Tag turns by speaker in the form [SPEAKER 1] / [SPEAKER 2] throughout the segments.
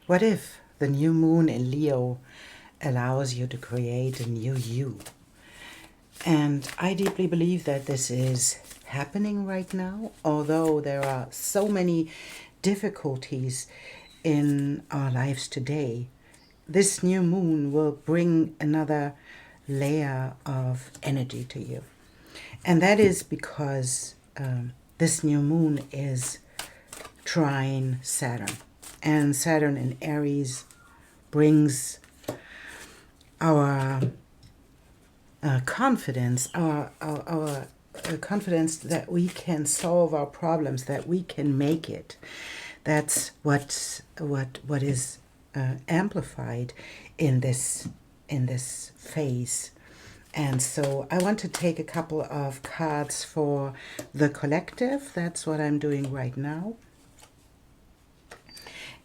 [SPEAKER 1] What if the new moon in Leo allows you to create a new you? And I deeply believe that this is happening right now, although there are so many difficulties in our lives today. This new moon will bring another layer of energy to you. And that is because this new moon is trine Saturn. And Saturn in Aries brings our confidence, our confidence that we can solve our problems, that we can make it. That's what is amplified in this phase. And so I want to take a couple of cards for the collective. That's what I'm doing right now.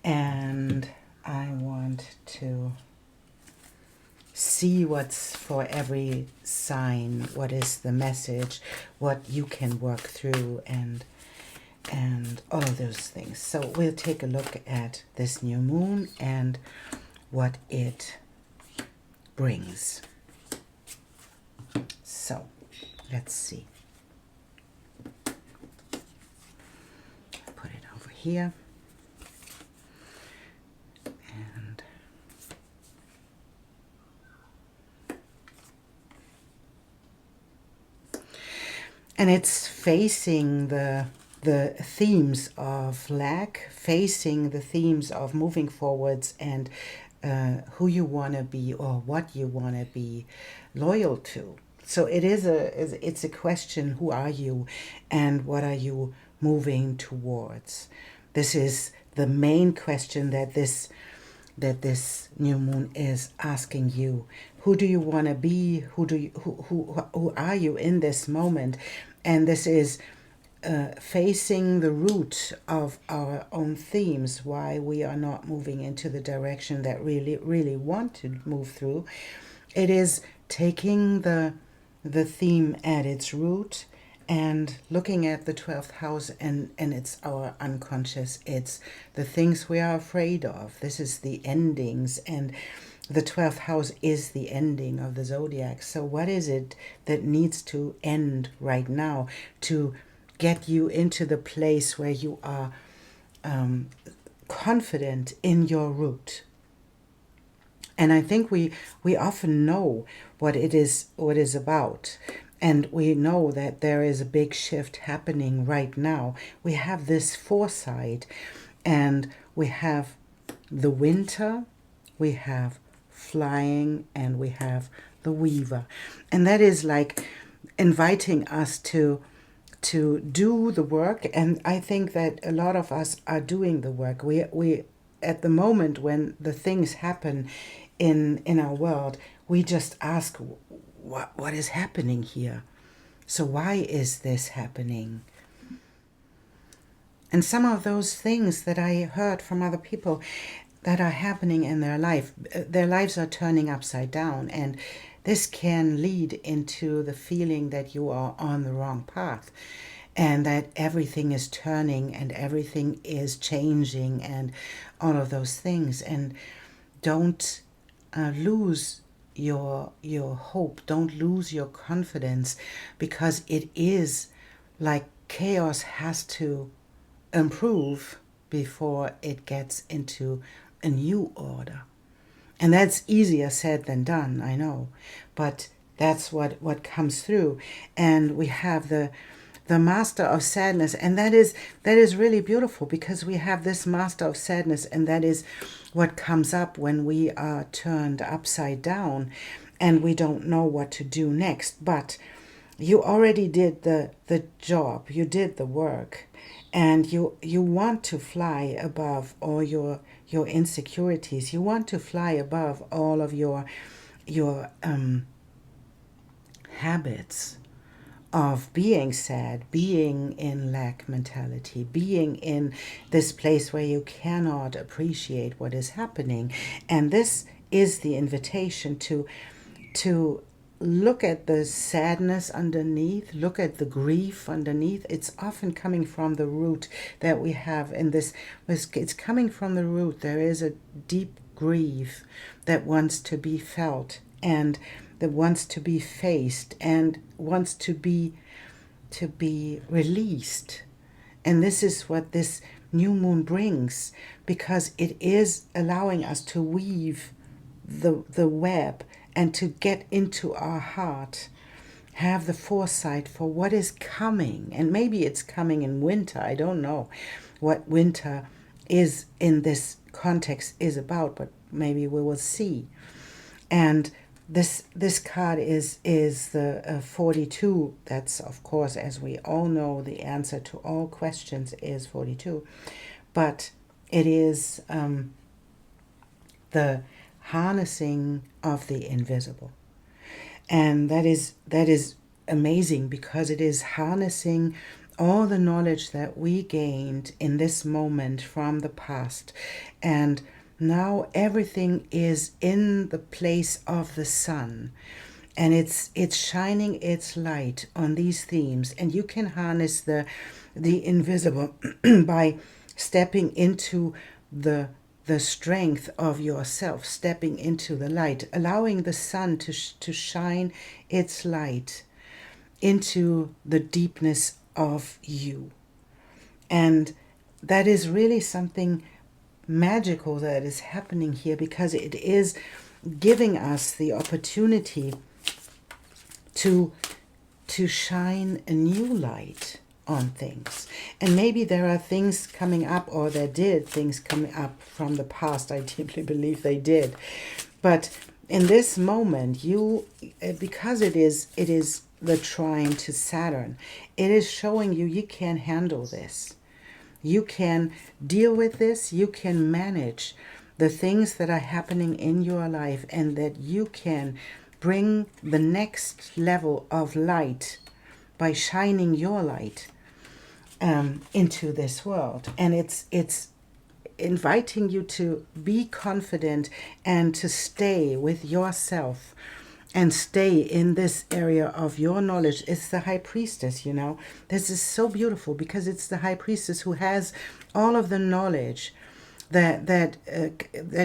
[SPEAKER 1] And I want to see what's for every sign, what is the message, what you can work through, and all of those things. So we'll take a look at this new moon and what it brings. So let's see. Put it over here. And it's facing the themes of lack, facing the themes of moving forwards and who you want to be or what you want to be loyal to. So it's a question, who are you and what are you moving towards? This is the main question that this new moon is asking you. Who do you want to be? Who are you in this moment? And this is facing the root of our own themes, why we are not moving into the direction that really want to move through. It is taking the theme at its root and looking at the 12th house, and it's our unconscious. It's the things we are afraid of. This is the endings, and the 12th house is the ending of the zodiac. So what is it that needs to end right now to get you into the place where you are confident in your root? And I think we often know what it is about. And we know that there is a big shift happening right now. We have this foresight, and we have the winter, we have flying, and we have the weaver. And that is like inviting us to do the work. And I think that a lot of us are doing the work. We at the moment when the things happen in our world, we just ask, what is happening here? So why is this happening? And some of those things that I heard from other people that are happening in their life, their lives are turning upside down, and this can lead into the feeling that you are on the wrong path and that everything is turning and everything is changing and all of those things. And don't lose your hope, don't lose your confidence, because it is like chaos has to improve before it gets into a new order. And that's easier said than done, I know, but that's what comes through. And we have the master of sadness, and that is really beautiful, because we have this master of sadness, and that is what comes up when we are turned upside down and we don't know what to do next. But you already did the job, you did the work, and you want to fly above all your insecurities. You want to fly above all of your habits of being sad, being in lack mentality, being in this place where you cannot appreciate what is happening. And this is the invitation to look at the sadness underneath, look at the grief underneath. It's often coming from the root that we have in this. It's coming from the root. There is a deep grief that wants to be felt and that wants to be faced and wants to be released. And this is what this new moon brings, because it is allowing us to weave the web and to get into our heart, have the foresight for what is coming. And maybe it's coming in winter. I don't know what winter is in this context is about, but maybe we will see. And this card is the 42. That's, of course, as we all know, the answer to all questions is 42. But it is the harnessing of the invisible. And that is amazing, because it is harnessing all the knowledge that we gained in this moment from the past. And now everything is in the place of the sun. And it's shining its light on these themes. And you can harness the invisible by stepping into the strength of yourself, stepping into the light, allowing the sun to shine its light into the deepness of you. And that is really something magical that is happening here, because it is giving us the opportunity to shine a new light on things. And maybe there are things coming up, or there did things coming up from the past. I deeply believe they did. But in this moment, you, because it is the trine to Saturn, it is showing you can handle this. You can deal with this. You can manage the things that are happening in your life, and that you can bring the next level of light by shining your light into this world. And it's inviting you to be confident and to stay with yourself and stay in this area of your knowledge. It's the high priestess, you know. This is so beautiful, because it's the high priestess who has all of the knowledge that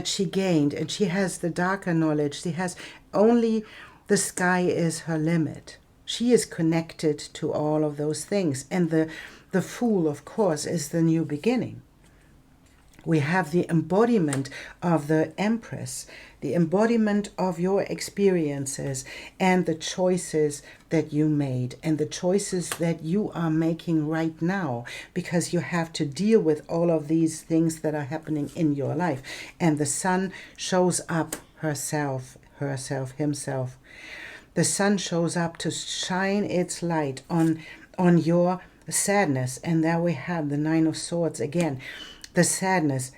[SPEAKER 1] she gained, and she has the darker knowledge. She has only the sky is her limit. She is connected to all of those things. And the Fool, of course, is the new beginning. We have the embodiment of the Empress, the embodiment of your experiences and the choices that you made and the choices that you are making right now, because you have to deal with all of these things that are happening in your life. And the Sun shows up herself, himself. The Sun shows up to shine its light on your sadness. And there we have the Nine of Swords again. The sadness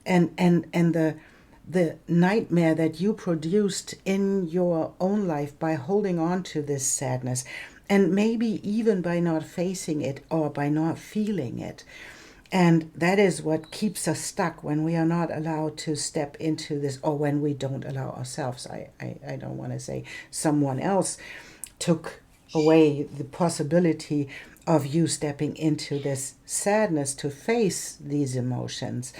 [SPEAKER 1] and the nightmare that you produced in your own life by holding on to this sadness, and maybe even by not facing it or by not feeling it. And that is what keeps us stuck when we are not allowed to step into this, or when we don't allow ourselves. I don't want to say someone else took away the possibility of you stepping into this sadness to face these emotions.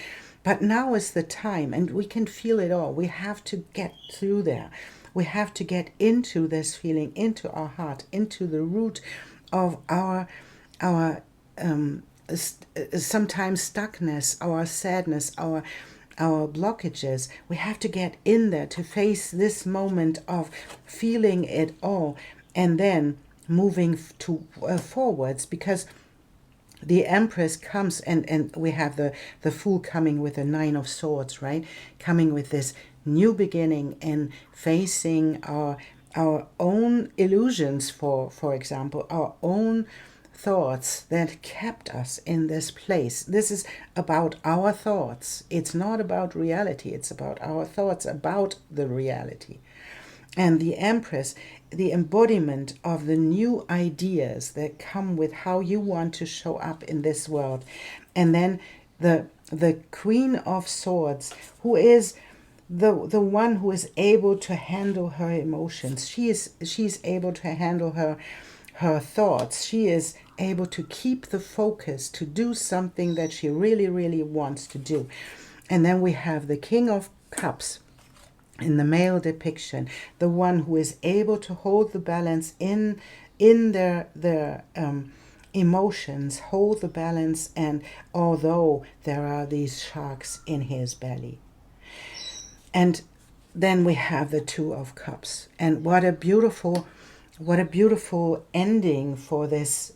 [SPEAKER 1] But now is the time, and we can feel it all. We have to get through there. We have to get into this feeling, into our heart, into the root of our sometimes stuckness, our sadness, our blockages. We have to get in there to face this moment of feeling it all, and then moving forwards, because the Empress comes, and we have the Fool coming with the Nine of Swords, right? Coming with this new beginning and facing our own illusions, for example, our own thoughts that kept us in this place. This is about our thoughts. It's not about reality. It's about our thoughts about the reality. And the Empress, the embodiment of the new ideas that come with how you want to show up in this world. And then the Queen of Swords, who is the one who is able to handle her emotions. She's able to handle her thoughts. She is able to keep the focus to do something that she really, really wants to do. And then we have the King of Cups in the male depiction, the one who is able to hold the balance in their emotions, hold the balance, and although there are these sharks in his belly. And then we have the Two of Cups, and what a beautiful ending for this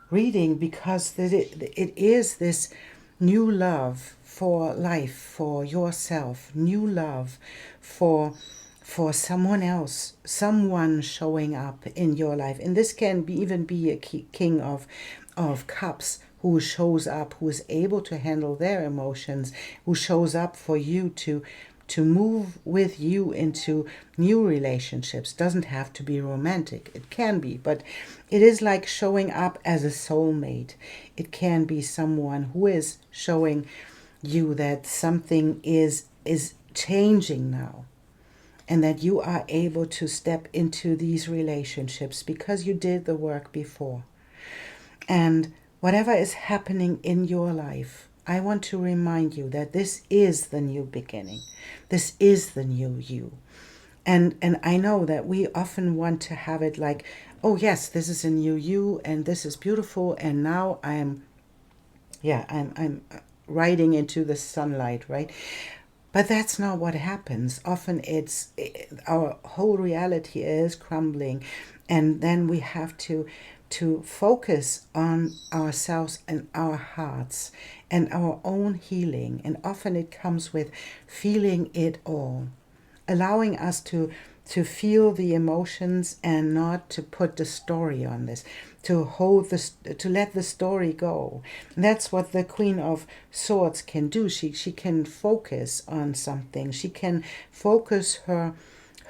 [SPEAKER 1] reading, because it is this new love for life, for yourself, new love for someone else, someone showing up in your life. And this can even be a king of cups who shows up, who is able to handle their emotions, who shows up for you to move with you into new relationships. Doesn't have to be romantic. It can be, but it is like showing up as a soulmate. It can be someone who is showing you that something is changing now, and that you are able to step into these relationships because you did the work before. And whatever is happening in your life, I want to remind you that this is the new beginning. This is the new you. And I know that we often want to have it like, oh yes, this is a new you and this is beautiful, and now I'm riding into the sunlight, right? But that's not what happens. Often our whole reality is crumbling, and then we have to focus on ourselves and our hearts and our own healing. And often it comes with feeling it all, allowing us to feel the emotions and not to put the story on this, to let the story go. And that's what the Queen of Swords can do. She can focus on something. She can focus her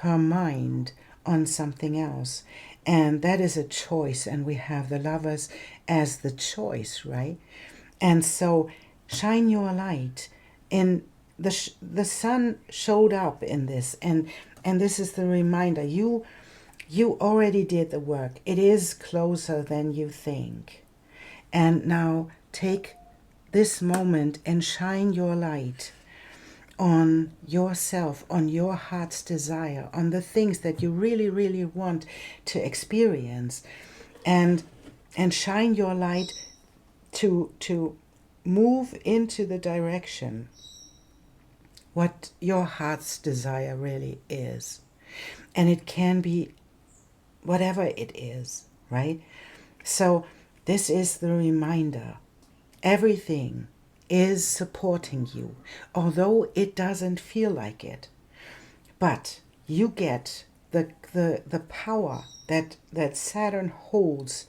[SPEAKER 1] mind on something else. And that is a choice. And we have the Lovers as the choice, right? And so shine your light. In the sun showed up in this, and this is the reminder. You already did the work. It is closer than you think. And now take this moment and shine your light on yourself, on your heart's desire, on the things that you really, really want to experience, and shine your light to move into the direction what your heart's desire really is. And it can be whatever it is, right? So this is the reminder. Everything is supporting you, although it doesn't feel like it. But you get the power that Saturn holds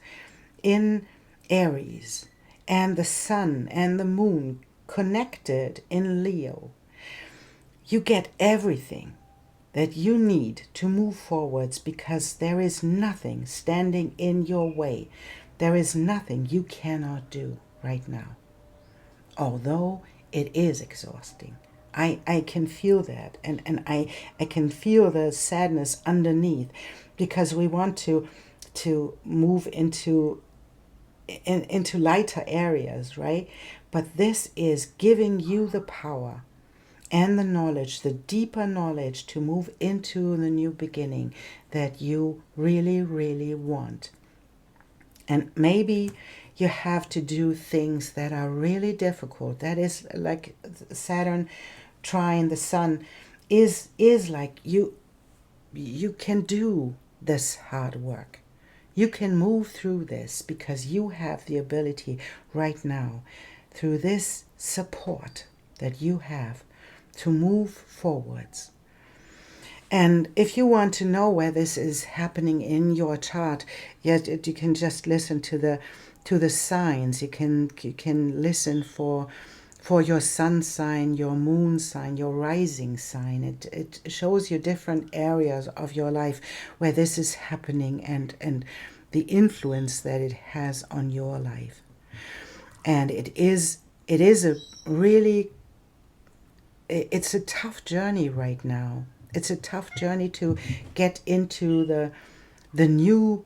[SPEAKER 1] in Aries, and the sun and the moon connected in Leo. You get everything that you need to move forwards, because there is nothing standing in your way. There is nothing you cannot do right now. Although it is exhausting. I can feel that, and I can feel the sadness underneath, because we want to move into lighter areas, right? But this is giving you the power and the knowledge, the deeper knowledge, to move into the new beginning that you really, really want. And maybe you have to do things that are really difficult. That is like Saturn trine the sun is like you can do this hard work. You can move through this because you have the ability right now, through this support that you have, to move forwards. And if you want to know where this is happening in your chart, you can just listen to the signs. You can listen for your sun sign, your moon sign, your rising sign. It shows you different areas of your life where this is happening, and the influence that it has on your life. And it is a really it's a tough journey right now. It's a tough journey to get into the new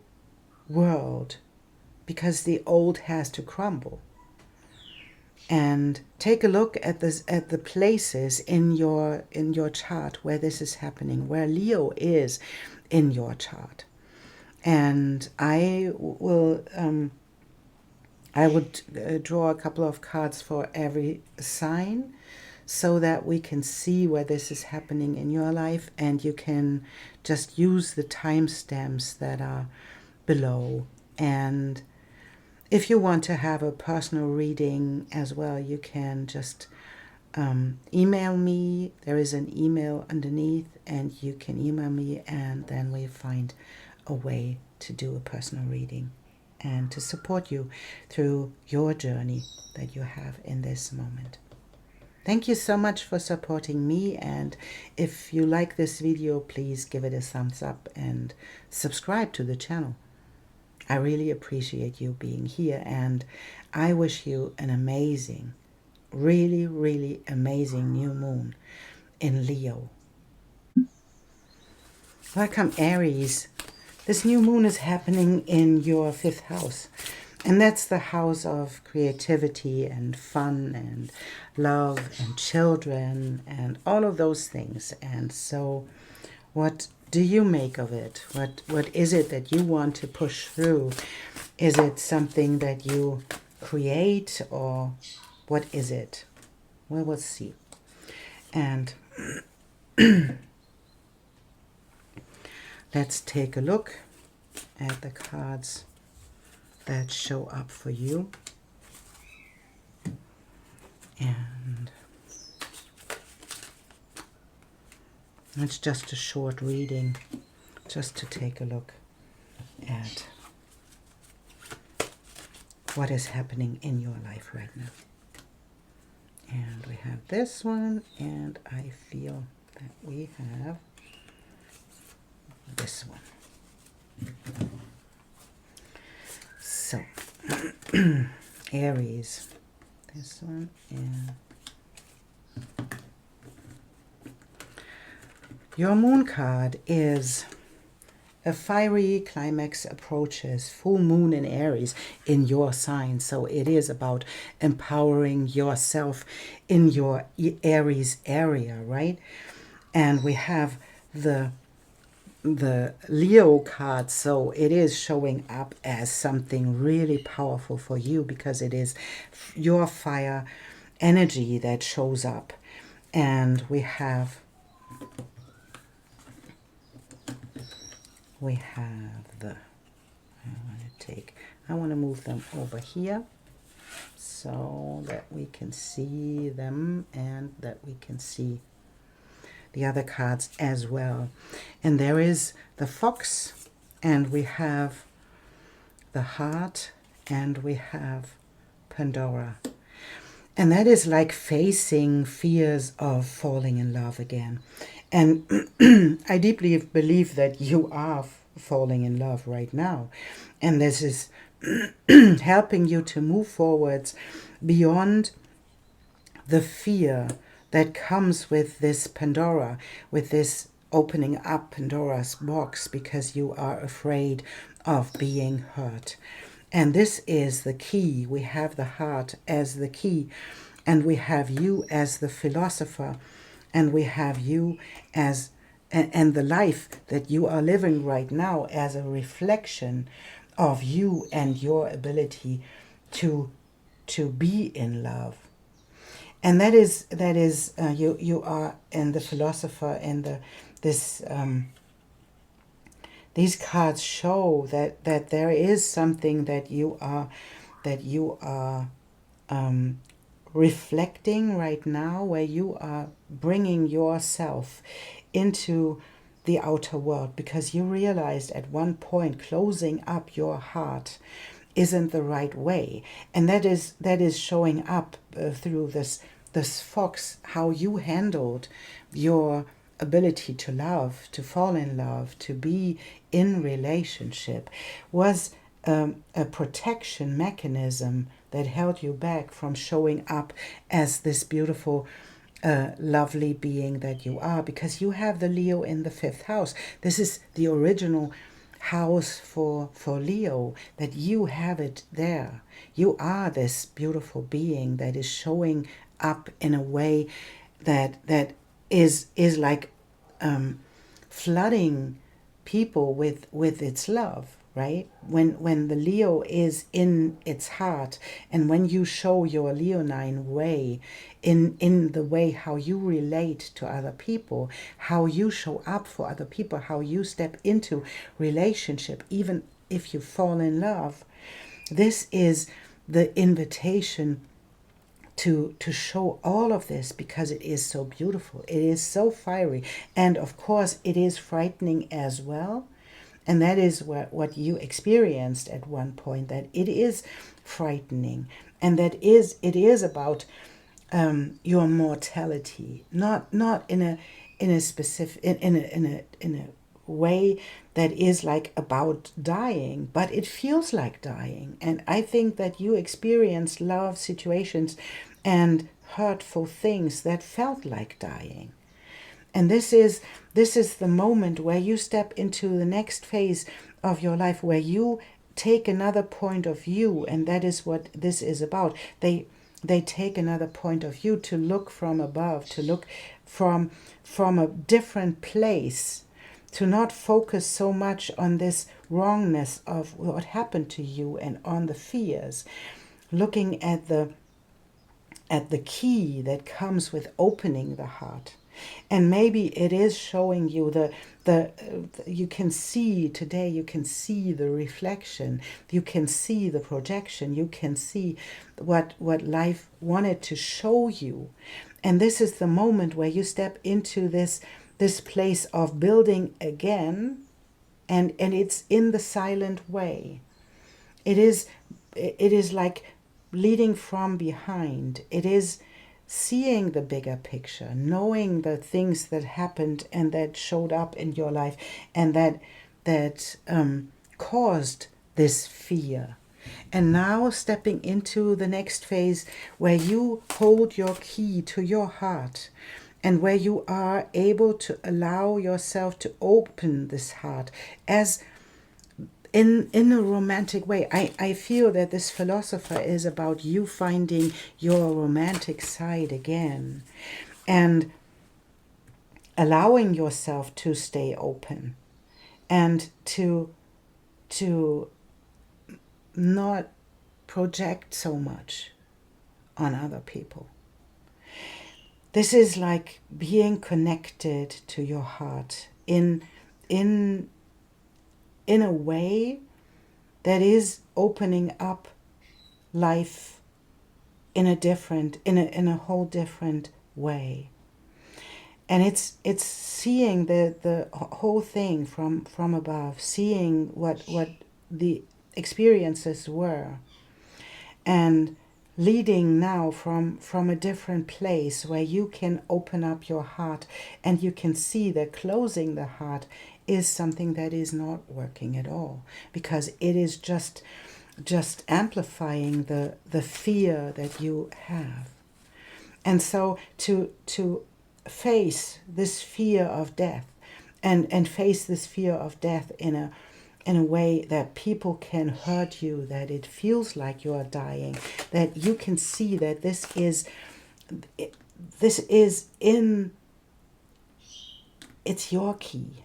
[SPEAKER 1] world, because the old has to crumble. And take a look at this, at the places in your chart where this is happening, where Leo is in your chart. And I would draw a couple of cards for every sign, so that we can see where this is happening in your life, and you can just use the timestamps that are below. And if you want to have a personal reading as well, you can just email me. There is an email underneath, and you can email me, and then we find a way to do a personal reading and to support you through your journey that you have in this moment. Thank you so much for supporting me, and if you like this video, please give it a thumbs up and subscribe to the channel. I really appreciate you being here, and I wish you an amazing, really, really amazing new moon in Leo. Welcome, Aries. This new moon is happening in your 5th house, and that's the house of creativity and fun and love and children and all of those things. And so what do you make of it? What is it that you want to push through? Is it something that you create, or what is it? Well, we'll see. And let's take a look at the cards that show up for you. And it's just a short reading, just to take a look at what is happening in your life right now. And we have this one, and I feel that we have this one. So, Aries, this one, and your moon card is a fiery climax approaches, full moon in Aries in your sign. So it is about empowering yourself in your Aries area, right? And we have the Leo card, so it is showing up as something really powerful for you, because it is your fire energy that shows up. And we have the, I want to move them over here so that we can see them and that we can see the other cards as well. And there is the fox, and we have the heart, and we have Pandora. And that is like facing fears of falling in love again. And I deeply believe that you are falling in love right now. And this is helping you to move forwards beyond the fear that comes with this Pandora, with this opening up Pandora's box, because you are afraid of being hurt. And this is the key. We have the heart as the key, and we have you as the philosopher, and we have you as, and the life that you are living right now as a reflection of you and your ability to be in love. And that is you are in the philosopher, and these cards show that there is something that you are reflecting right now, where you are bringing yourself into the outer world, because you realized at one point closing up your heart isn't the right way. And that is showing up through this fox, how you handled your ability to love, to fall in love, to be in relationship, was a protection mechanism that held you back from showing up as this beautiful lovely being that you are, because you have the Leo in the 5th house. This is the original house for Leo, that you have it there. You are this beautiful being that is showing up in a way that is like flooding people with its love, right? When the Leo is in its heart, and when you show your Leonine way in the way how you relate to other people, how you show up for other people, how you step into relationship, even if you fall in love, this is the invitation to show all of this, because it is so beautiful. It is so fiery. And of course, it is frightening as well. And that is what you experienced at one point, that it is frightening. And it is about your mortality, not in a specific in a way that is like about dying, but it feels like dying. And I think that you experienced love situations and hurtful things that felt like dying. And this is the moment where you step into the next phase of your life, where you take another point of view, and that is what this is about. They take another point of view, to look from above, to look from a different place, to not focus so much on this wrongness of what happened to you and on the fears, looking at the key that comes with opening the heart. And maybe it is showing you you can see today, you can see the reflection, you can see the projection, you can see what life wanted to show you. And this is the moment where you step into this place of building again, and it's in the silent way. It is like leading from behind. It is seeing the bigger picture, knowing the things that happened and that showed up in your life, and that caused this fear. And now stepping into the next phase, where you hold your key to your heart, and where you are able to allow yourself to open this heart as in a romantic way. I feel that this philosopher is about you finding your romantic side again, and allowing yourself to stay open, and to not project so much on other people. This is like being connected to your heart in a way that is opening up life in a whole different way. And it's seeing the whole thing from above, seeing what the experiences were, and leading now from a different place, where you can open up your heart, and you can see that closing the heart is something that is not working at all, because it is just amplifying the fear that you have. And so to face this fear of death, and face this fear of death in a way that people can hurt you, that it feels like you are dying, that you can see that this is it's your key.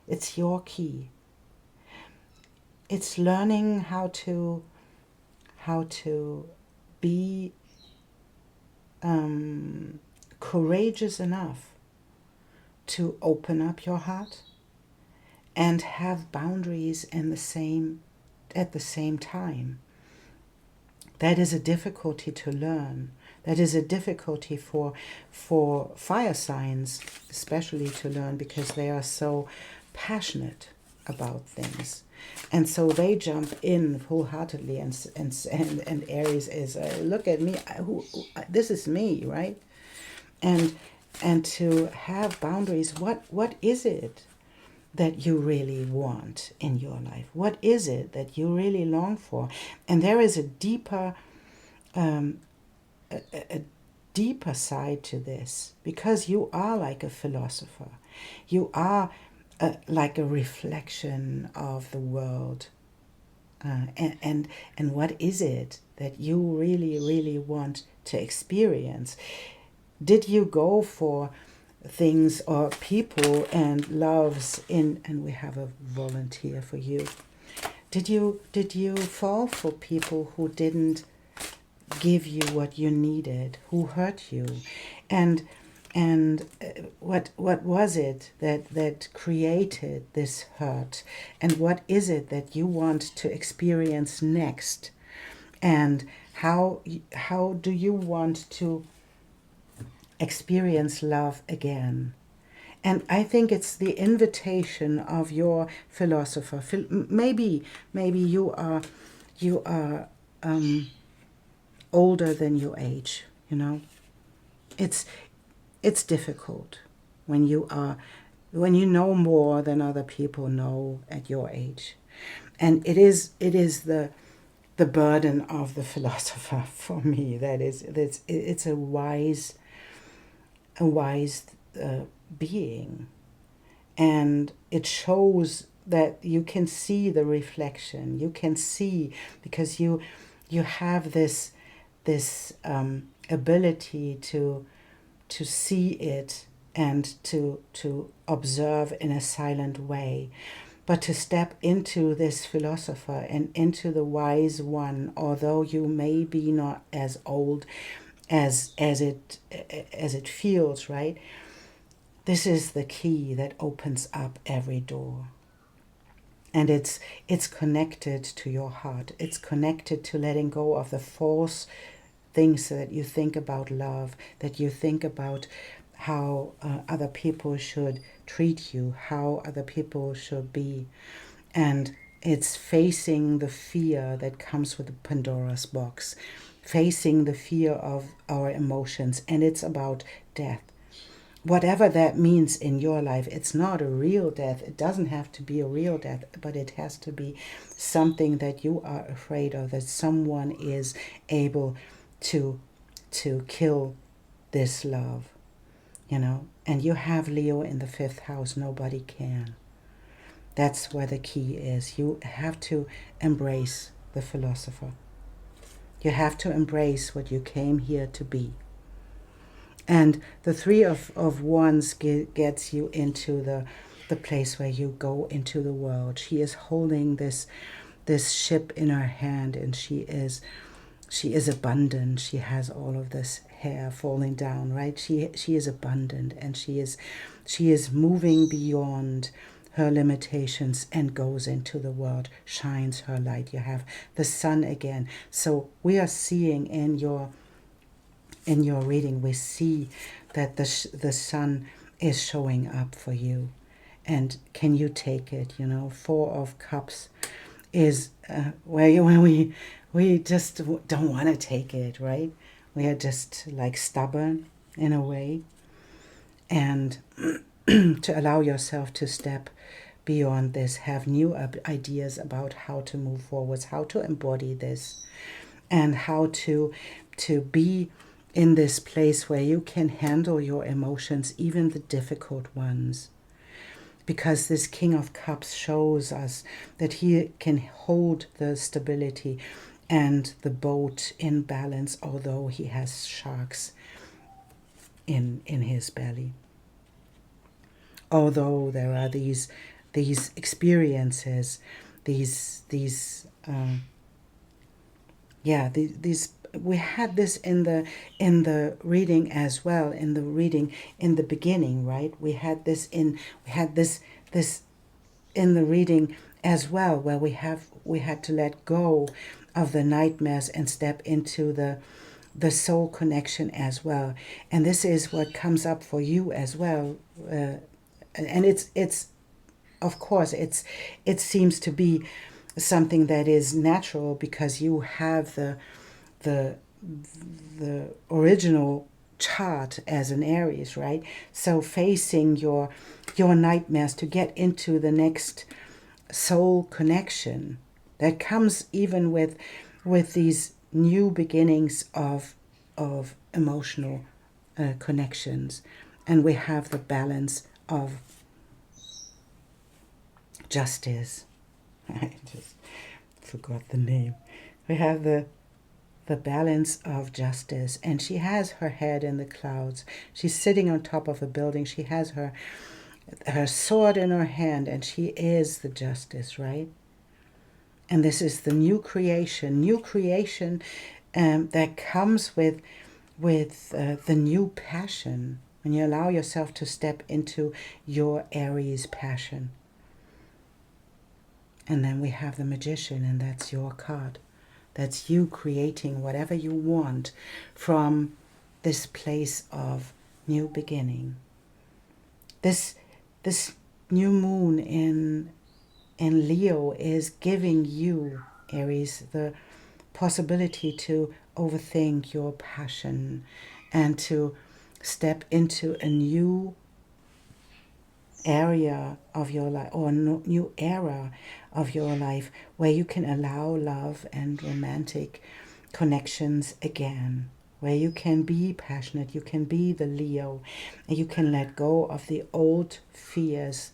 [SPEAKER 1] It's your key. It's learning how to be courageous enough to open up your heart and have boundaries at the same time. That is a difficulty to learn. That is a difficulty for fire signs, especially, to learn, because they are so passionate about things, and so they jump in wholeheartedly. And Aries is look at me, this is me, right? And to have boundaries. What is it that you really want in your life? What is it that you really long for? And there is a deeper a deeper side to this, because you are like a philosopher. You are like a reflection of the world. And what is it that you really, really want to experience? Did you go for things or people and loves in, and we have a volunteer for you. Did you fall for people who didn't give you what you needed, who hurt you? And what was it that created this hurt? And what is it that you want to experience next? And how do you want to experience love again? And I think it's the invitation of your philosopher. Maybe you are older than your age. You know, it's difficult when you know more than other people know at your age, and it is the burden of the philosopher for me. It's a wise being, and it shows that you can see the reflection. You can see, because you have this ability to see it and to observe in a silent way. But to step into this philosopher and into the wise one, although you may be not as old as it feels, right? This is the key that opens up every door. And it's connected to your heart. It's connected to letting go of the false things that you think about love, that you think about how other people should treat you, how other people should be. And it's facing the fear that comes with the Pandora's box, facing the fear of our emotions. And it's about death. Whatever that means in your life, it's not a real death. It doesn't have to be a real death, but it has to be something that you are afraid of, that someone is able to kill this love, you know. And you have Leo in the 5th house. Nobody can. That's where the key is. You have to embrace the philosopher. You have to embrace what you came here to be. And the 3 of Wands gets you into the place where you go into the world. She is holding this ship in her hand, and she is abundant. She has all of this hair falling down, right? She is abundant, and she is moving beyond her limitations and goes into the world, shines her light. You have the sun again. So we are seeing in your reading, we see that the sun is showing up for you. And can you take it? You know, 4 of Cups is when we just don't want to take it, right? We are just like stubborn in a way. And to allow yourself to step beyond this, have new ideas about how to move forwards, how to embody this, and how to be in this place where you can handle your emotions, even the difficult ones. Because this King of Cups shows us that he can hold the stability and the boat in balance, although he has sharks in his belly. Although there are these experiences, these we had this in the reading as well, in the reading in the beginning, right? We had this in the reading as well, where we had to let go of the nightmares and step into the soul connection as well. And this is what comes up for you as well. And it's of course it seems to be something that is natural, because you have the original chart as an Aries, right? So facing your nightmares to get into the next soul connection that comes even with these new beginnings of of emotional connections. And we have the balance of justice. I just forgot the name. We have the balance of justice, and she has her head in the clouds. She's sitting on top of a building. She has her sword in her hand, and she is the justice, right? And this is the new creation that comes with the new passion, when you allow yourself to step into your Aries passion. And then we have the Magician, and that's your card. That's you creating whatever you want from this place of new beginning. This new moon in Leo is giving you, Aries, the possibility to overthink your passion and to step into a new area of your life, or a new era of your life, where you can allow love and romantic connections again, where you can be passionate, you can be the Leo, and you can let go of the old fears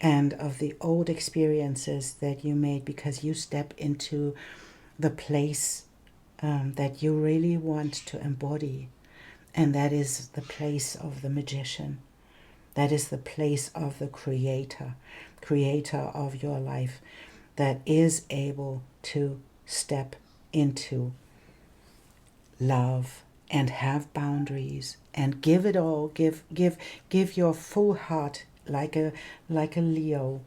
[SPEAKER 1] and of the old experiences that you made, because you step into the place that you really want to embody, and that is the place of the Magician. That is the place of the creator of your life, that is able to step into love and have boundaries and give it all, give your full heart like a Leo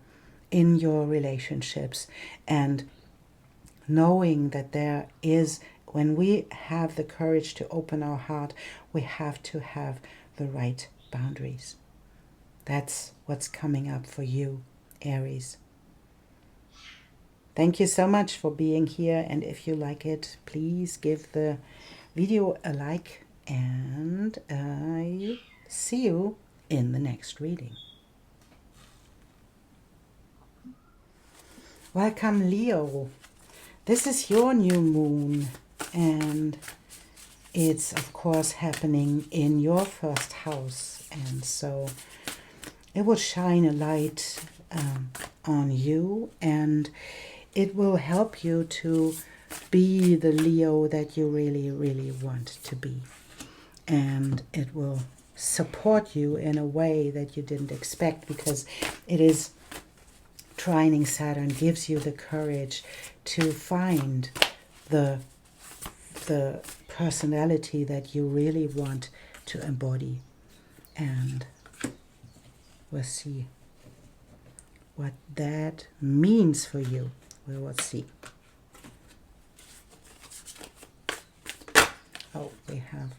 [SPEAKER 1] in your relationships, and knowing that there is, when we have the courage to open our heart, we have to have the right boundaries. That's what's coming up for you, Aries. Thank you so much for being here, and if you like it, please give the video a like, and I see you in the next reading. Welcome, Leo. This is your new moon, and it's of course happening in your first house, and so it will shine a light on you, and it will help you to be the Leo that you really, really want to be. And it will support you in a way that you didn't expect, because it is trining Saturn, gives you the courage to find the personality that you really want to embody. And we'll see what that means for you. We will see. Oh, we have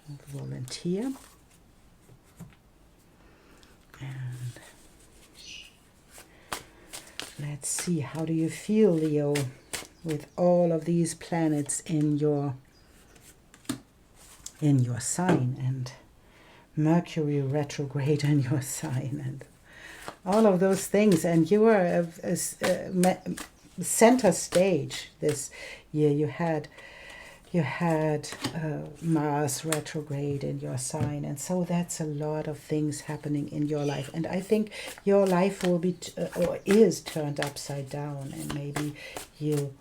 [SPEAKER 1] a volunteer. And let's see, how do you feel, Leo, with all of these planets in your sign, and Mercury retrograde in your sign, and all of those things, and you were a center stage this year. You had Mars retrograde in your sign, and so that's a lot of things happening in your life. And I think your life will be or is turned upside down, and maybe you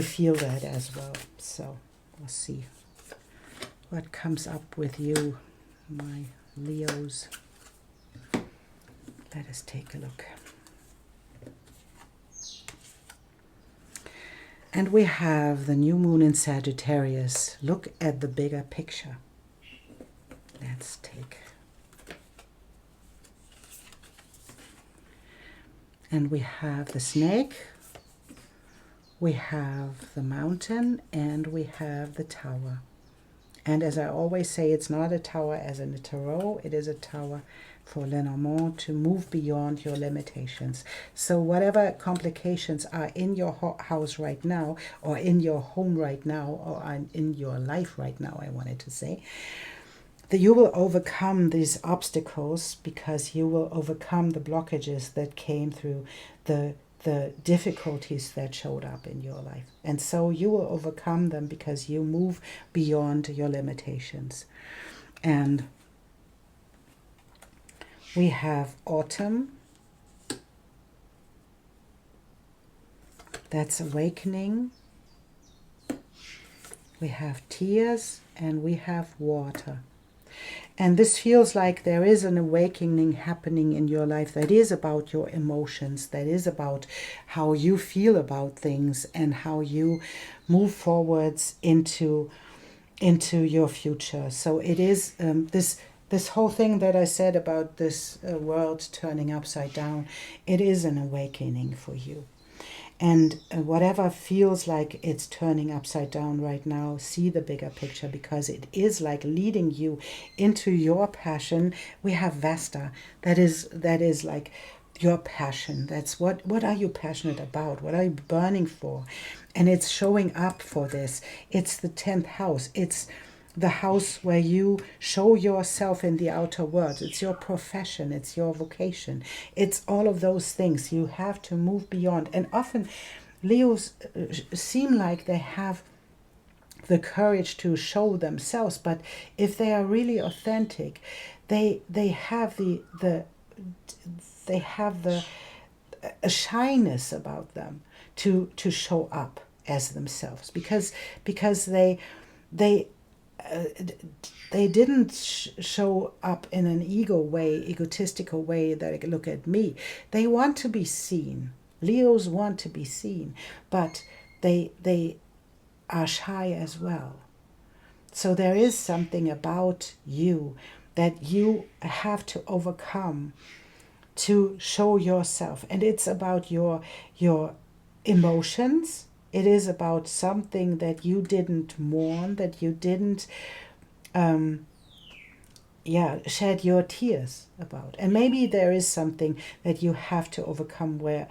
[SPEAKER 1] feel that as well. So we'll see what comes up with you, my Leos. Let us take a look. And we have the new moon in Sagittarius. Look at the bigger picture. Let's take. And we have the snake, we have the mountain, and we have the tower. And as I always say, it's not a tower as in the tarot, it is a tower for Lenormand, to move beyond your limitations. So whatever complications are in your house right now, or in your home right now, or in your life right now, I wanted to say, that you will overcome these obstacles, because you will overcome the blockages that came through the the difficulties that showed up in your life. And so you will overcome them because you move beyond your limitations. And we have autumn. That's awakening. We have tears and we have water. And this feels like there is an awakening happening in your life that is about your emotions, that is about how you feel about things and how you move forwards into your future. So it is this whole thing that I said about this world turning upside down, it is an awakening for you. And whatever feels like it's turning upside down right now, see the bigger picture, because it is like leading you into your passion. We have Vesta, that is like your passion. That's what are you passionate about? What are you burning for? And it's showing up for this. It's the 10th house. It's the house where you show yourself in the outer world. It's your profession, it's your vocation, it's all of those things. You have to move beyond. And often Leos seem like they have the courage to show themselves, but if they are really authentic, they have a shyness about them to show up as themselves, because they didn't show up in an egotistical way that look at me. They want to be seen. Leos want to be seen, but they are shy as well. So there is something about you that you have to overcome to show yourself. And it's about your emotions. It is about something that you didn't mourn, that you didn't shed your tears about. And maybe there is something that you have to overcome where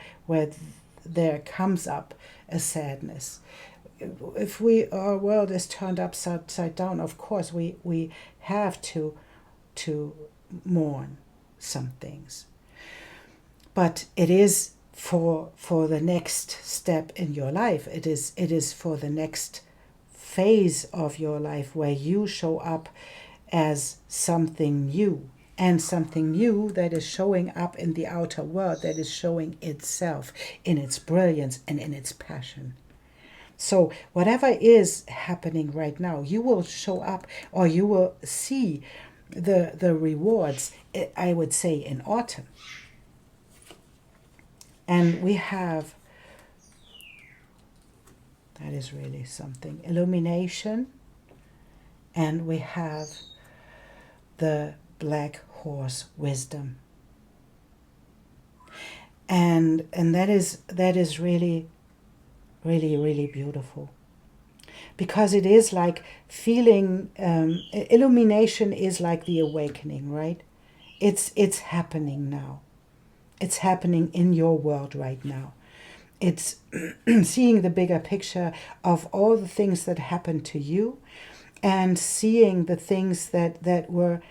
[SPEAKER 1] there comes up a sadness. If our world is turned upside down, of course we have to mourn some things. But it is for the next step in your life. It is for the next phase of your life where you show up as something new, and something new that is showing up in the outer world, that is showing itself in its brilliance and in its passion. So whatever is happening right now, you will show up, or you will see the rewards, I would say, in autumn. And we have, that is really something, illumination. And we have the black horse, wisdom. And that is really, really, really beautiful. Because it is like feeling, illumination is like the awakening, right? It's happening now. It's happening in your world right now. It's seeing the bigger picture of all the things that happened to you, and seeing the things that will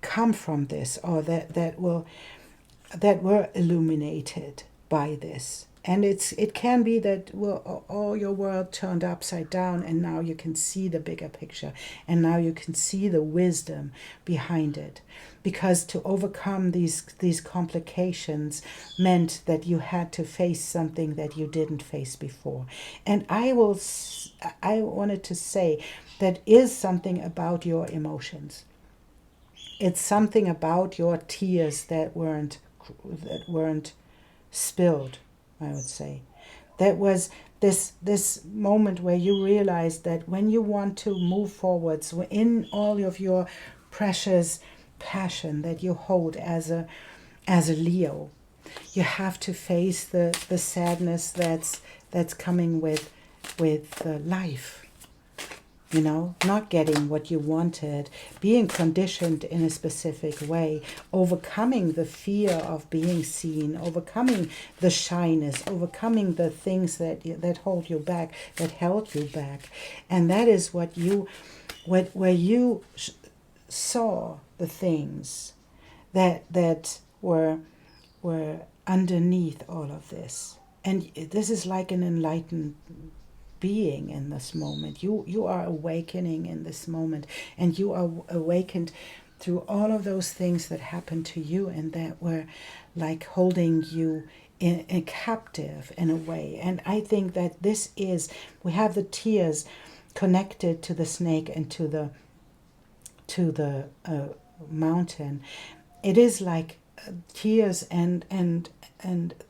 [SPEAKER 1] come from this, or that were illuminated by this. And it can be that all your world turned upside down, and now you can see the bigger picture, and now you can see the wisdom behind it. Because to overcome these complications meant that you had to face something that you didn't face before. And I wanted to say that is something about your emotions. It's something about your tears that weren't spilled, I would say. That was this moment where you realized that when you want to move forwards in all of your precious passion that you hold as a Leo, you have to face the sadness that's coming with life. You know, not getting what you wanted, being conditioned in a specific way, overcoming the fear of being seen, overcoming the shyness, overcoming the things that hold you back, that held you back. And that is where you saw the things that were underneath all of this. And this is like an enlightened being in this moment. You are awakening in this moment, and you are awakened through all of those things that happened to you and that were like holding you in a captive in a way. And I think that this is, we have the tears connected to the snake and to the mountain. It is like tears and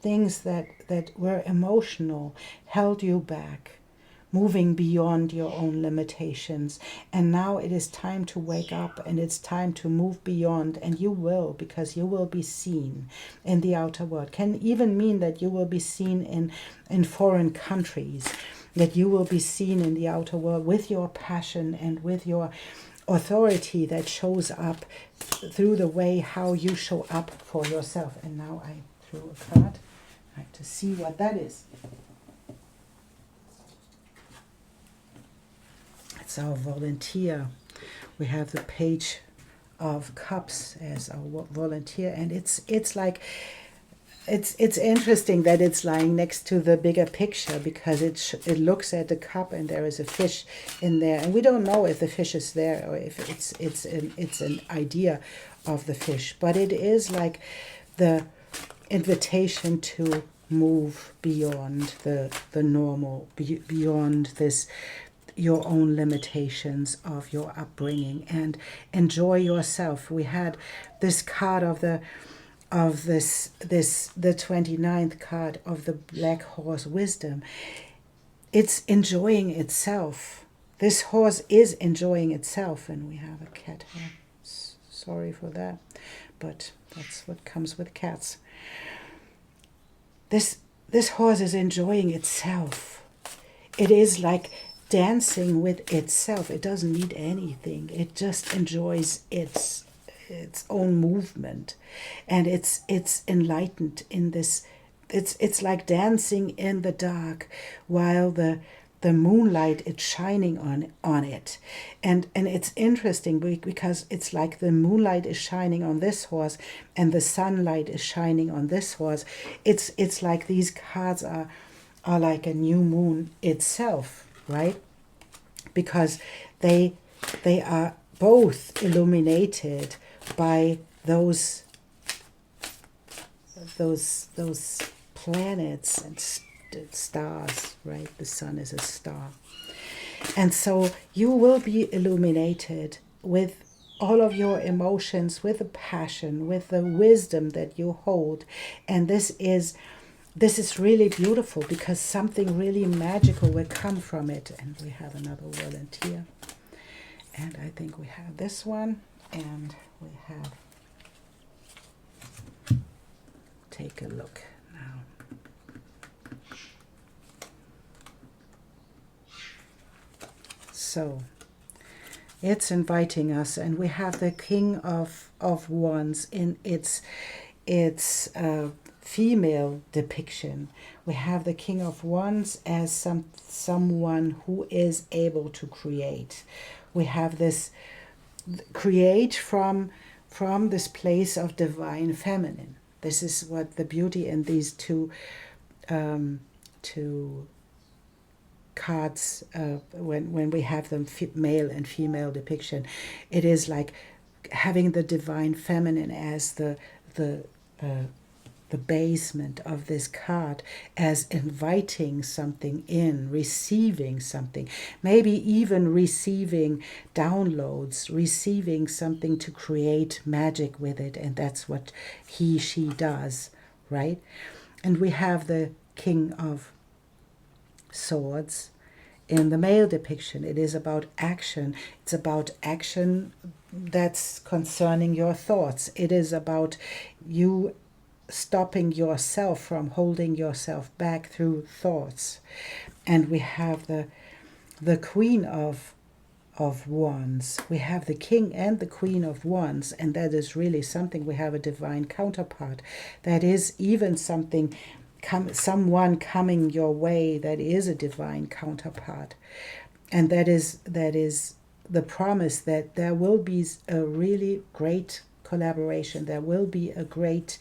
[SPEAKER 1] things that were emotional held you back, moving beyond your own limitations. And now it is time to wake up, and it's time to move beyond, and you will, because you will be seen in the outer world. Can even mean that you will be seen in foreign countries, that you will be seen in the outer world with your passion and with your authority that shows up through the way how you show up for yourself. And now I threw a card. I have to see what that is. It's our volunteer. We have the Page of Cups as our volunteer, and it's like it's interesting that it's lying next to the bigger picture, because it looks at the cup and there is a fish in there, and we don't know if the fish is there or if it's an idea of the fish, but it is like the invitation to move beyond the normal, beyond this, your own limitations of your upbringing, and enjoy yourself. We had this card of the 29th card of the Black Horse Wisdom. It's enjoying itself. This horse is enjoying itself, and we have a cat here. Sorry for that, but that's what comes with cats. This horse is enjoying itself. It is like dancing with itself. It doesn't need anything. It just enjoys its own movement, and it's enlightened in this. It's like dancing in the dark while the moonlight is shining on it, and it's interesting because it's like the moonlight is shining on this horse and the sunlight is shining on this horse. It's like these cards are like a new moon itself, right? Because they are both illuminated by those planets and stars, right? The sun is a star. And so you will be illuminated with all of your emotions, with the passion, with the wisdom that you hold. And this is really beautiful, because something really magical will come from it. And we have another volunteer. And I think we have this one. And we have, take a look now. So it's inviting us, and we have the King of Wands in its female depiction. We have the King of Wands as someone who is able to create. We have this create from this place of divine feminine. This is what the beauty in these two cards, when we have them male and female depiction, it is like having the divine feminine as the basement of this card, as inviting something in, receiving something, maybe even receiving downloads, receiving something to create magic with it, and that's what she does, right? And we have the King of Swords in the male depiction. It is about action. It's about action that's concerning your thoughts. It is about you stopping yourself from holding yourself back through thoughts. And we have the Queen of Wands. We have the King and the Queen of Wands, and that is really something. We have a divine counterpart. That is even something, someone coming your way that is a divine counterpart. And that is the promise that there will be a really great collaboration. There will be a great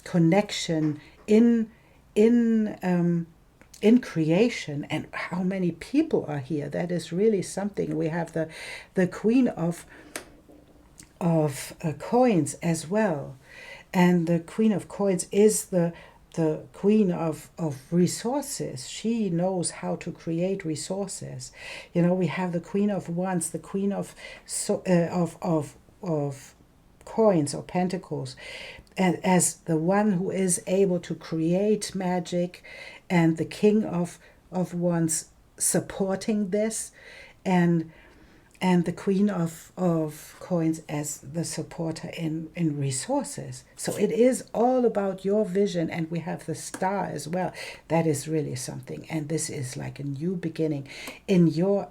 [SPEAKER 1] connection in creation, and how many people are here. That is really something. We have the Queen of coins as well, and the Queen of coins is the queen of resources. She knows how to create resources. We have the Queen of wands, the Queen of coins or pentacles, and as the one who is able to create magic, and the King of wands supporting this, and the Queen of coins as the supporter in resources. So it is all about your vision, and we have the star as well. That is really something, and this is like a new beginning in your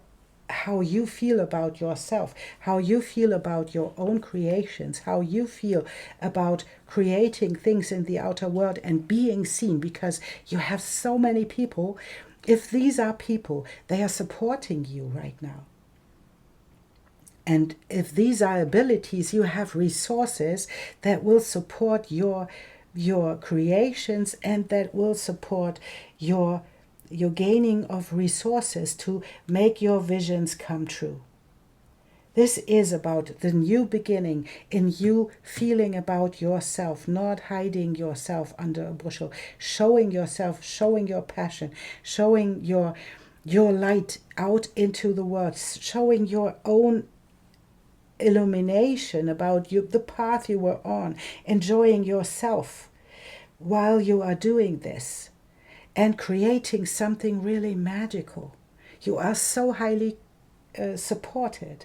[SPEAKER 1] how you feel about yourself, how you feel about your own creations, how you feel about creating things in the outer world and being seen, because you have so many people. If these are people, they are supporting you right now. And if these are abilities, you have resources that will support your creations, and that will support your gaining of resources to make your visions come true. This is about the new beginning in you feeling about yourself, not hiding yourself under a bushel, showing yourself, showing your passion, showing your light out into the world, showing your own illumination about you, the path you were on, enjoying yourself while you are doing this, and creating something really magical. You are so highly supported,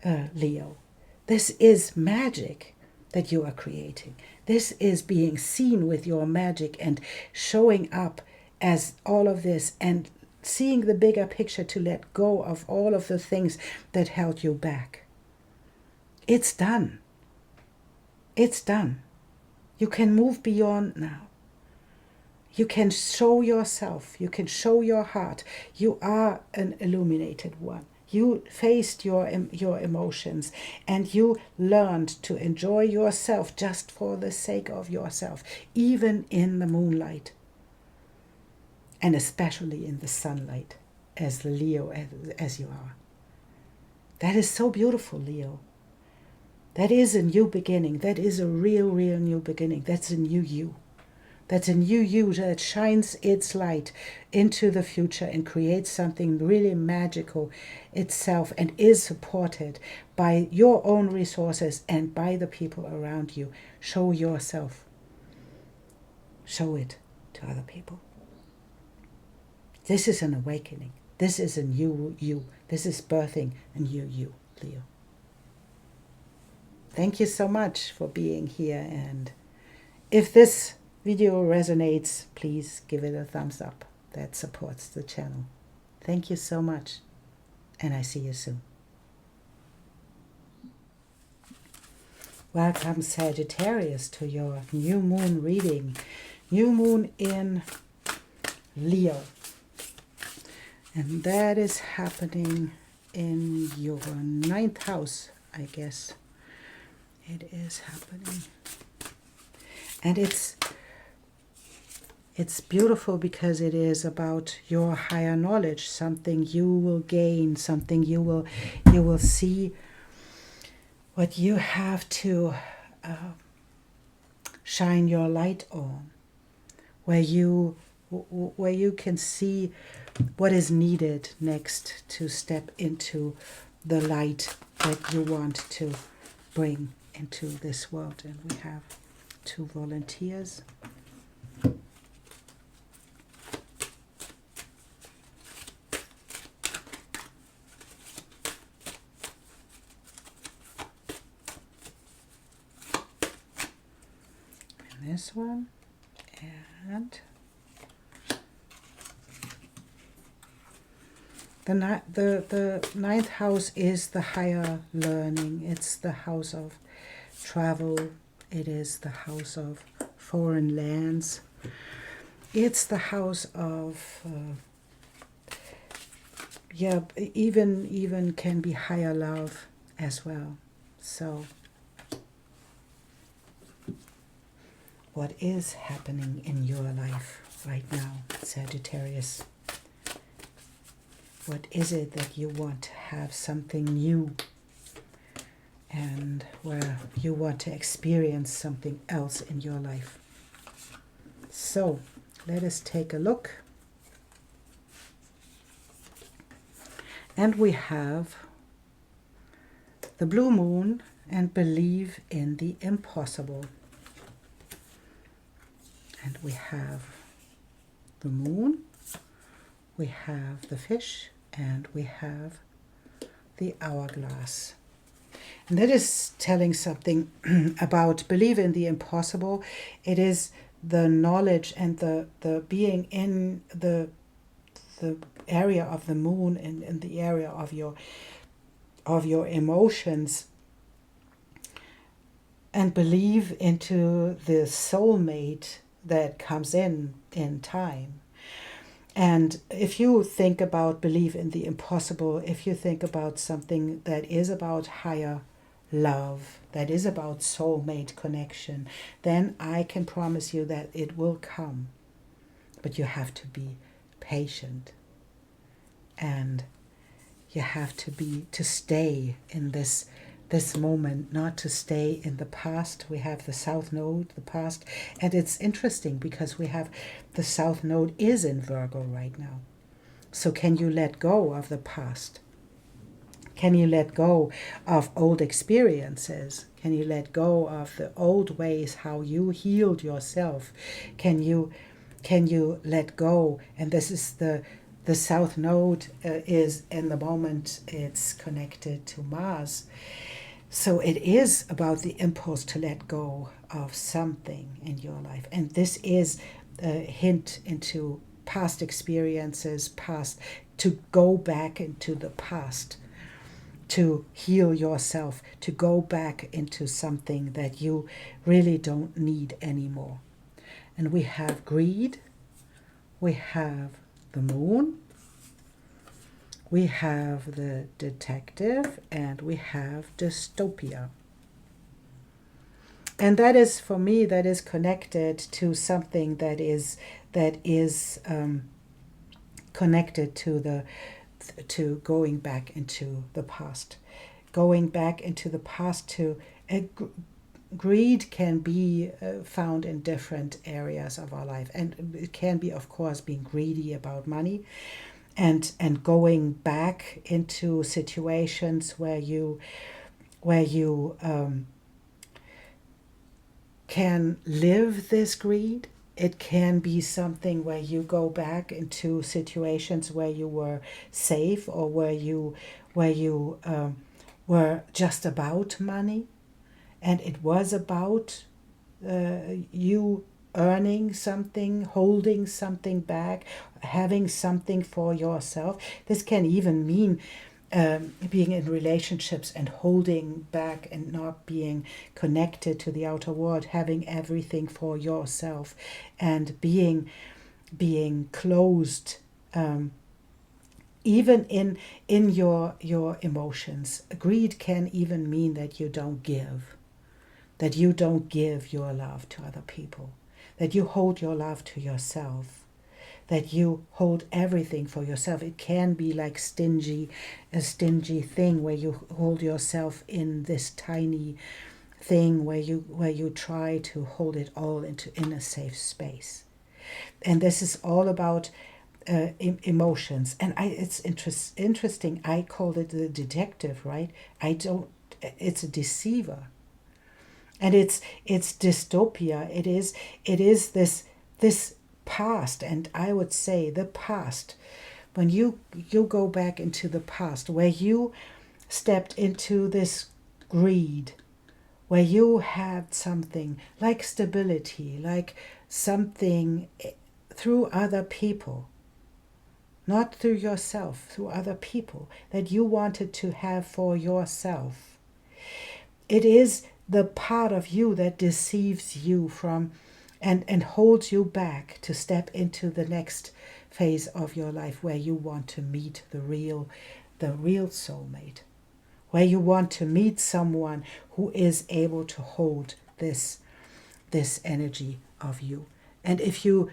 [SPEAKER 1] Leo. This is magic that you are creating. This is being seen with your magic and showing up as all of this, and seeing the bigger picture to let go of all of the things that held you back. It's done. It's done. You can move beyond now. You can show yourself. You can show your heart. You are an illuminated one. You faced your emotions, and you learned to enjoy yourself just for the sake of yourself, even in the moonlight, and especially in the sunlight, as Leo as you are. That is so beautiful, Leo. That is a new beginning. That is a real new beginning. That's a new you. That's a new you that shines its light into the future and creates something really magical itself, and is supported by your own resources and by the people around you. Show yourself. Show it to other people. This is an awakening. This is a new you. This is birthing a new you, Leo. Thank you so much for being here, and if this video resonates, please give it a thumbs up. That supports the channel. Thank you so much, and I see you soon. Welcome, Sagittarius, to your new moon reading. New moon in Leo. And that is happening in your 9th house, I guess. It is happening. And it's beautiful because it is about your higher knowledge, something you will gain, something you will see what you have to shine your light on, where you can see what is needed next to step into the light that you want to bring into this world. And we have 2 volunteers. And this one, and the 9th house is the higher learning. It's the house of travel. It is the house of foreign lands. It's the house of even can be higher love as well. So what is happening in your life right now, Sagittarius? What is it that you want to have something new, and where you want to experience something else in your life? So let us take a look. And we have the blue moon and believe in the impossible. And we have the moon, we have the fish, and we have the hourglass. And that is telling something about believe in the impossible. It is the knowledge and the being in the area of the moon and in the area of your emotions, and believe into the soulmate that comes in time. And if you think about believe in the impossible, if you think about something that is about higher love, that is about soulmate connection, then I can promise you that it will come. But you have to be patient, and you have to stay in this moment, not to stay in the past. We have the South Node, the past, and it's interesting because we have the South Node is in Virgo right now. So can you let go of the past? Can you let go of old experiences? Can you let go of the old ways, how you healed yourself? Can you let go? And this is the South Node is in the moment, it's connected to Mars. So it is about the impulse to let go of something in your life. And this is a hint into past experiences, to go back into the past, to heal yourself, to go back into something that you really don't need anymore. And we have greed, we have the moon, we have the detective, and we have dystopia. And that is, for me, that is connected to something that is connected to going back into the past. Going back into the past to... greed can be found in different areas of our life. And it can be, of course, being greedy about money, and going back into situations where you can live this greed. It can be something where you go back into situations where you were safe, or where you were just about money, and it was about you earning something, holding something back, having something for yourself. This can even mean being in relationships and holding back and not being connected to the outer world, having everything for yourself, and being closed, even in your emotions. Greed can even mean that you don't give your love to other people, that you hold your love to yourself, that you hold everything for yourself. It can be like a stingy thing where you hold yourself in this tiny thing where you try to hold it all in a safe space. And this is all about emotions. And it's interesting. I called it the detective, right? It's a deceiver. And it's dystopia. It is this past, and I would say the past, when you go back into the past, where you stepped into this greed, where you had something like stability, like something through other people, not through yourself, through other people, that you wanted to have for yourself. It is the part of you that deceives you from and holds you back to step into the next phase of your life, where you want to meet the real soulmate, where you want to meet someone who is able to hold this this energy of you. And if you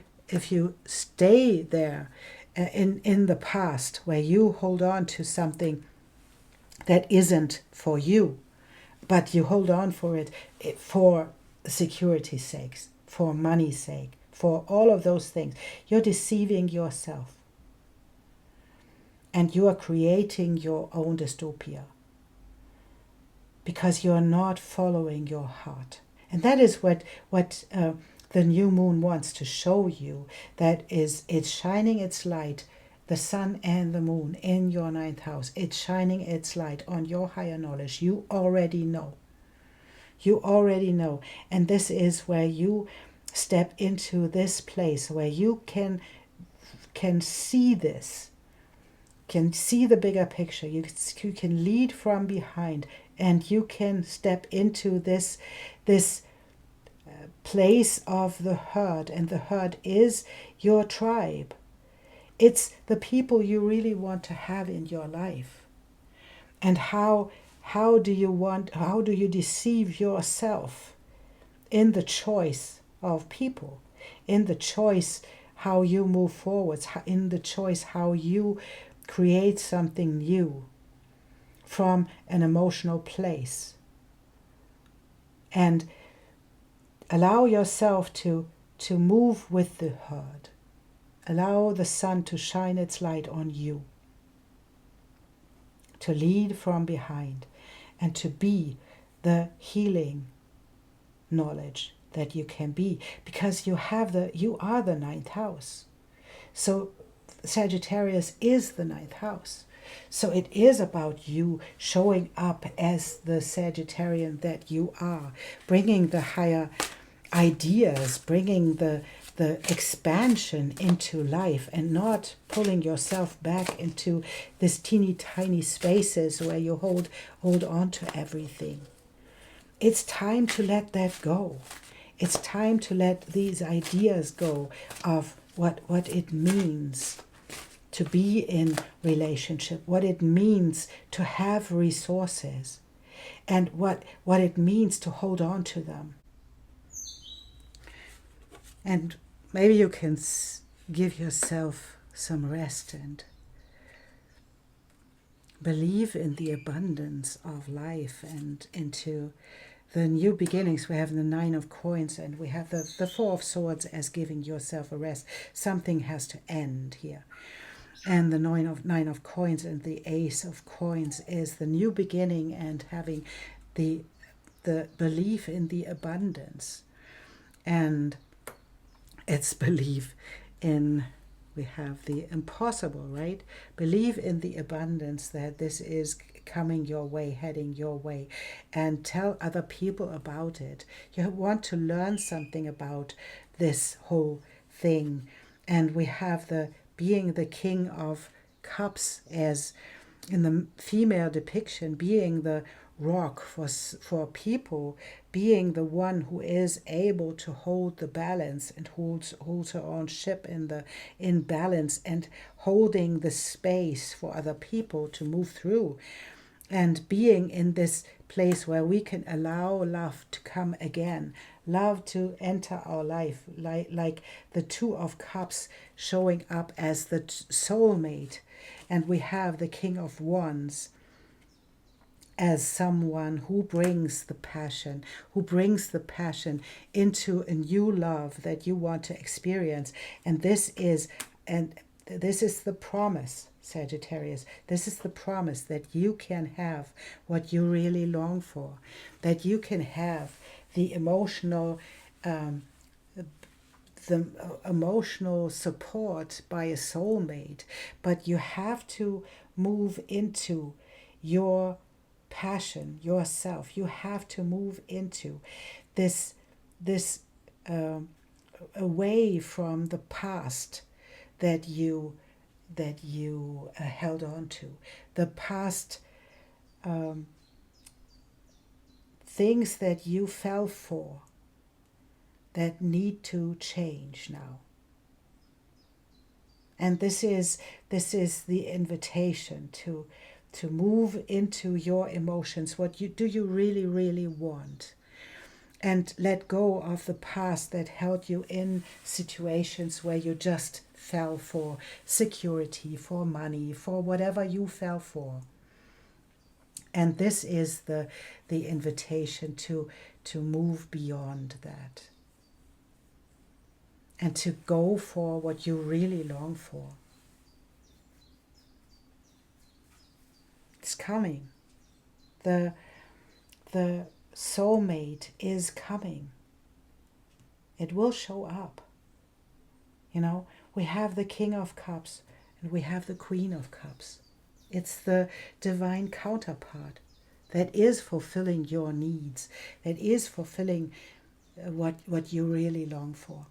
[SPEAKER 1] stay there in the past, where you hold on to something that isn't for you, but you hold on for it for security's sake, for money's sake, for all of those things, you're deceiving yourself. And you are creating your own dystopia, because you're not following your heart. And that is what the new moon wants to show you. That is, it's shining its light, the sun and the moon in your ninth house. It's shining its light on your higher knowledge. You already know. You already know. And this is where you step into this place where you can see this, can see the bigger picture. You can lead from behind, and you can step into this place of the herd. And the herd is your tribe. It's the people you really want to have in your life. And how do you deceive yourself in the choice of people, in the choice how you move forwards, in the choice how you create something new from an emotional place. And allow yourself to move with the herd. Allow the sun to shine its light on you, to lead from behind, and to be the healing knowledge that you can be, because you are the ninth house. So Sagittarius is the ninth house. So it is about you showing up as the Sagittarian that you are, bringing the higher ideas, bringing the expansion into life, and not pulling yourself back into this teeny tiny spaces where you hold on to everything. It's time to let that go. It's time to let these ideas go of what it means to be in relationship, what it means to have resources, and what it means to hold on to them. And maybe you can give yourself some rest and believe in the abundance of life and into the new beginnings. We have the Nine of Coins, and we have the Four of Swords as giving yourself a rest. Something has to end here. And the Nine of Coins and the Ace of Coins is the new beginning and having the belief in the abundance. And it's belief in, we have the impossible, right? Believe in the abundance, that this is coming your way, heading your way, and tell other people about it. You want to learn something about this whole thing. And we have the being the King of Cups as in the female depiction, being the rock for people, being the one who is able to hold the balance and holds her own ship in balance, and holding the space for other people to move through, and being in this place where we can allow love to come again, love to enter our life, like the Two of Cups showing up as the soulmate. And we have the King of Wands as someone who brings the passion, into a new love that you want to experience. And this is the promise, Sagittarius. This is the promise that you can have what you really long for, that you can have the emotional support by a soulmate, but you have to move into your passion, yourself. You have to move into this away from the past that you held on to, the past things that you fell for that need to change now. And this is the invitation to move into your emotions. What do you really, really want? and let go of the past that held you in situations where you just fell for security, for money, for whatever you fell for. And this is the invitation to move beyond that and to go for what you really long for. It's coming. The soulmate is coming. It will show up. You know, we have the King of Cups and we have the Queen of Cups. It's the divine counterpart that is fulfilling your needs, that is fulfilling what you really long for.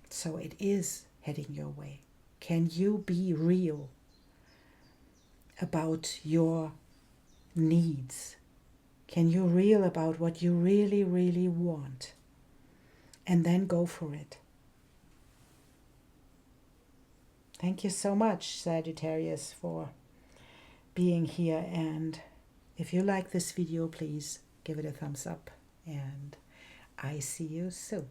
[SPEAKER 1] So it is heading your way. Can you be real about your needs? Can you real about what you really, really want? And then go for it. Thank you so much, Sagittarius, for being here. And if you like this video, please give it a thumbs up. And I see you soon.